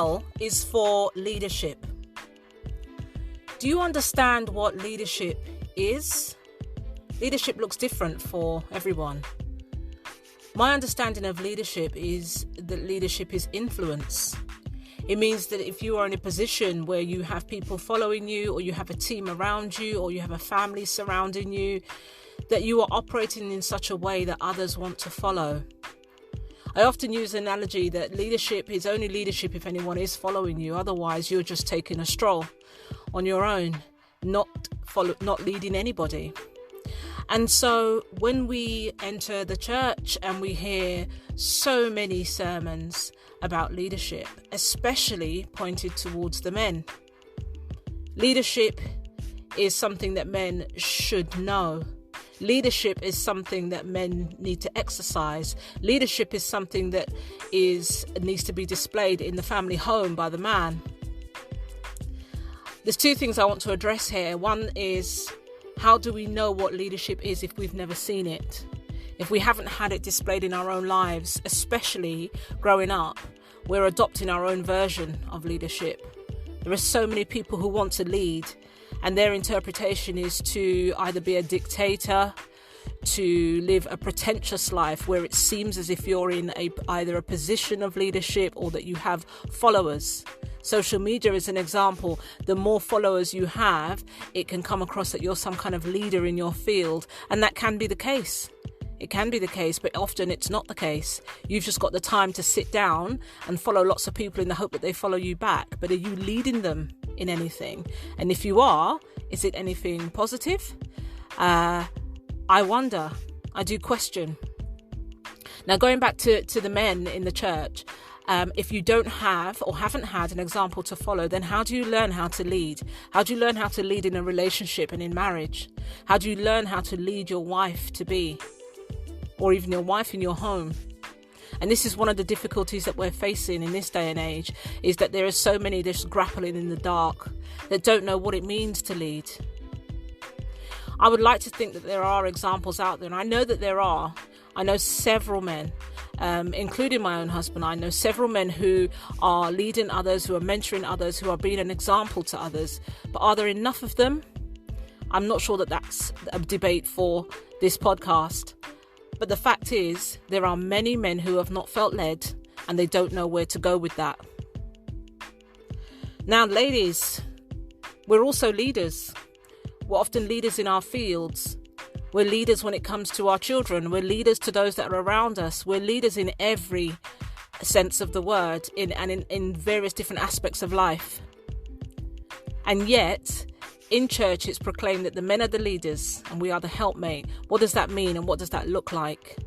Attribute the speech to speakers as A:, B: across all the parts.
A: L is for leadership. Do you understand what leadership is? Leadership looks different for everyone. My understanding of leadership is that leadership is influence. It means that if you are in a position where you have people following you, or you have a team around you, or you have a family surrounding you, that you are operating in such a way that others want to follow. I often use the analogy that leadership is only leadership if anyone is following you. Otherwise, you're just taking a stroll on your own, not leading anybody. And so when we enter the church and we hear so many sermons about leadership, especially pointed towards the men, leadership is something that men should know. Leadership is something that men need to exercise. Leadership is something that needs to be displayed in the family home by the man. There's two things I want to address here. One is, how do we know what leadership is if we've never seen it? If we haven't had it displayed in our own lives, especially growing up, we're adopting our own version of leadership. There are so many people who want to lead, and their interpretation is to either be a dictator, to live a pretentious life where it seems as if you're in either a position of leadership or that you have followers. Social media is an example. The more followers you have, it can come across that you're some kind of leader in your field, and that can be the case. It can be the case, but often it's not the case. You've just got the time to sit down and follow lots of people in the hope that they follow you back. But are you leading them in anything? And if you are, is it anything positive? I wonder. I do question. Now, going back to the men in the church, if you don't have or haven't had an example to follow, then how do you learn how to lead? How do you learn how to lead in a relationship and in marriage? How do you learn how to lead your wife to be? Or even your wife in your home? And this is one of the difficulties that we're facing in this day and age, is that there are so many just grappling in the dark that don't know what it means to lead. I would like to think that there are examples out there, and I know that there are. I know several men, including my own husband. I know several men who are leading others, who are mentoring others, who are being an example to others. But are there enough of them? I'm not sure that that's a debate for this podcast. But the fact is, there are many men who have not felt led, and they don't know where to go with that. Now, ladies, we're also leaders. We're often leaders in our fields. We're leaders when it comes to our children. We're leaders to those that are around us. We're leaders in every sense of the word, in various different aspects of life. And yet, in church, it's proclaimed that the men are the leaders and we are the helpmate. What does that mean, and what does that look like?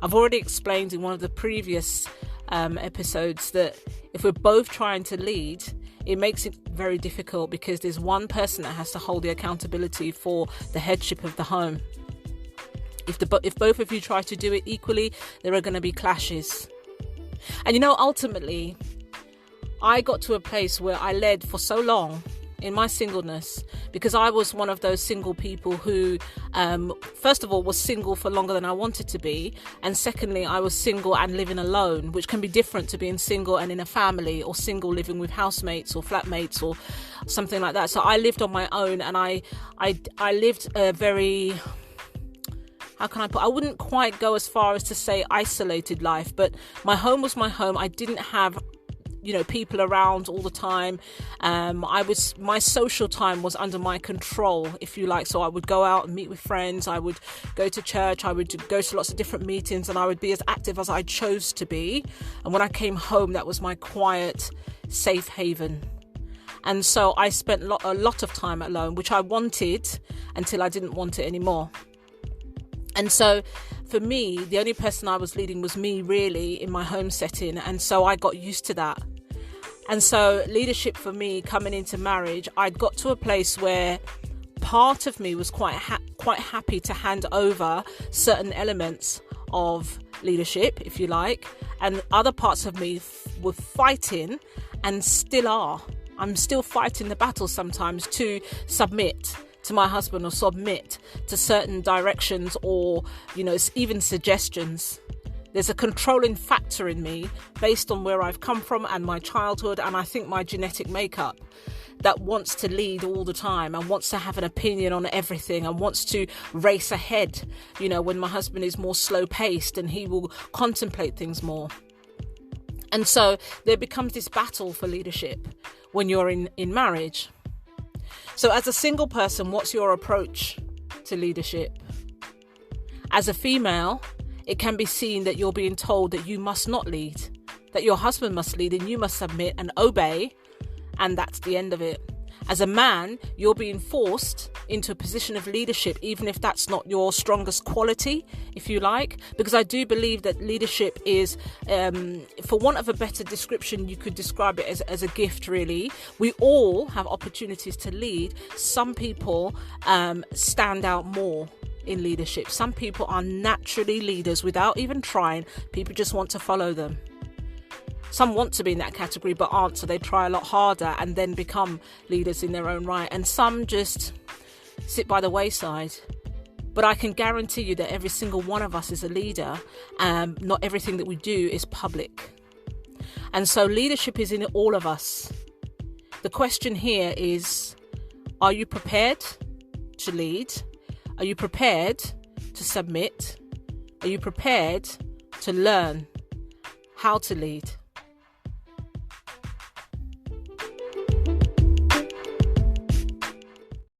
A: I've already explained in one of the previous episodes that if we're both trying to lead, it makes it very difficult because there's one person that has to hold the accountability for the headship of the home. If both of you try to do it equally, there are going to be clashes. And ultimately, I got to a place where I led for so long in my singleness, because I was one of those single people who, first of all, was single for longer than I wanted to be. And secondly, I was single and living alone, which can be different to being single and in a family, or single living with housemates or flatmates or something like that. So I lived on my own, and I lived a very, I wouldn't quite go as far as to say isolated life, but my home was my home. I didn't have people around all the time. My social time was under my control, if you like. So I would go out and meet with friends. I would go to church. I would go to lots of different meetings, and I would be as active as I chose to be. And when I came home, that was my quiet, safe haven. And so I spent a lot of time alone, which I wanted until I didn't want it anymore. And so for me, the only person I was leading was me, really, in my home setting. And so I got used to that. And so leadership for me coming into marriage, I'd got to a place where part of me was quite happy to hand over certain elements of leadership, if you like, and other parts of me were fighting, and still are. I'm still fighting the battle sometimes to submit to my husband, or submit to certain directions, or even suggestions. There's a controlling factor in me based on where I've come from and my childhood, and I think my genetic makeup, that wants to lead all the time and wants to have an opinion on everything and wants to race ahead, when my husband is more slow paced and he will contemplate things more. And so there becomes this battle for leadership when you're in marriage. So as a single person, what's your approach to leadership? As a female, it can be seen that you're being told that you must not lead, that your husband must lead and you must submit and obey, and that's the end of it. As a man, you're being forced into a position of leadership, even if that's not your strongest quality, if you like, because I do believe that leadership is, for want of a better description, you could describe it as a gift, really. We all have opportunities to lead. Some people stand out more in leadership. Some people are naturally leaders without even trying. People just want to follow them. Some want to be in that category but aren't, so they try a lot harder and then become leaders in their own right. And some just sit by the wayside. But I can guarantee you that every single one of us is a leader. Not everything that we do is public. And so leadership is in all of us. The question here is, are you prepared to lead? Are you prepared to submit? Are you prepared to learn how to lead?